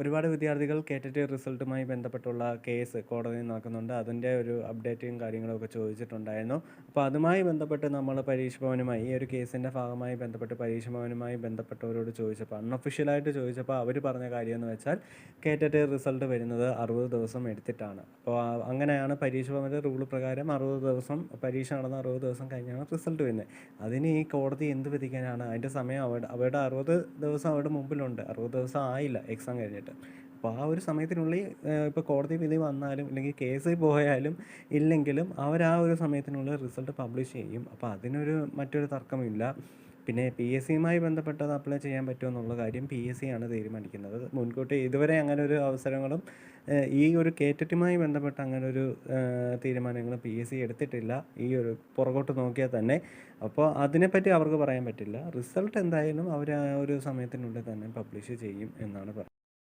ഒരുപാട് വിദ്യാർത്ഥികൾ കേറ്ററ്റ് റിസൾട്ടുമായി ബന്ധപ്പെട്ടുള്ള കേസ് കോടതിയിൽ നടക്കുന്നുണ്ട്. അതിൻ്റെ ഒരു അപ്ഡേറ്റും കാര്യങ്ങളും ഒക്കെ ചോദിച്ചിട്ടുണ്ടായിരുന്നു. അപ്പോൾ അതുമായി ബന്ധപ്പെട്ട് നമ്മൾ പരീക്ഷ ഭവനുമായി ഈ ഒരു കേസിൻ്റെ ഭാഗമായി ബന്ധപ്പെട്ട് പരീക്ഷ ഭവനുമായി ബന്ധപ്പെട്ടവരോട് ചോദിച്ചപ്പോൾ അൺഒഫീഷ്യലായിട്ട് ചോദിച്ചപ്പോൾ അവർ പറഞ്ഞ കാര്യമെന്ന് വെച്ചാൽ കേറ്ററ്റ് റിസൾട്ട് വരുന്നത് 60 ദിവസം എടുത്തിട്ടാണ്. അപ്പോൾ അങ്ങനെയാണ് പരീക്ഷ ഭവൻ്റെ റൂൾ പ്രകാരം 60 ദിവസം പരീക്ഷ നടന്ന് 60 ദിവസം കഴിഞ്ഞാണ് റിസൾട്ട് വരുന്നത്. അതിന് ഈ കോടതി എന്ത് വിധിക്കാനാണ്? അതിൻ്റെ സമയം അവരുടെ 60 ദിവസം അവരുടെ മുമ്പിലുണ്ട്. 60 ദിവസം ആയില്ല എക്സാം കഴിഞ്ഞിട്ട്. അപ്പോൾ ആ ഒരു സമയത്തിനുള്ളിൽ ഇപ്പോൾ കോടതി വിധി വന്നാലും ഇല്ലെങ്കിൽ കേസിൽ പോയാലും ഇല്ലെങ്കിലും അവർ ആ ഒരു സമയത്തിനുള്ളിൽ റിസൾട്ട് പബ്ലിഷ് ചെയ്യും. അപ്പോൾ അതിനൊരു മറ്റൊരു തർക്കമില്ല. പിന്നെ PSCയുമായി ബന്ധപ്പെട്ടത് അപ്ലൈ ചെയ്യാൻ പറ്റുമോ എന്നുള്ള കാര്യം PSC ആണ് തീരുമാനിക്കുന്നത്. മുൻകൂട്ടി ഇതുവരെ അങ്ങനെ ഒരു അവസരങ്ങളും ഈ ഒരു കേറ്ററ്റുമായി ബന്ധപ്പെട്ട് അങ്ങനൊരു തീരുമാനങ്ങളും PSC എടുത്തിട്ടില്ല. ഈ ഒരു പുറകോട്ട് നോക്കിയാൽ തന്നെ. അപ്പോൾ അതിനെപ്പറ്റി അവർക്ക് പറയാൻ പറ്റില്ല. റിസൾട്ട് എന്തായാലും അവർ ആ ഒരു സമയത്തിനുള്ളിൽ തന്നെ പബ്ലിഷ് ചെയ്യും എന്നാണ് പറയുന്നത്.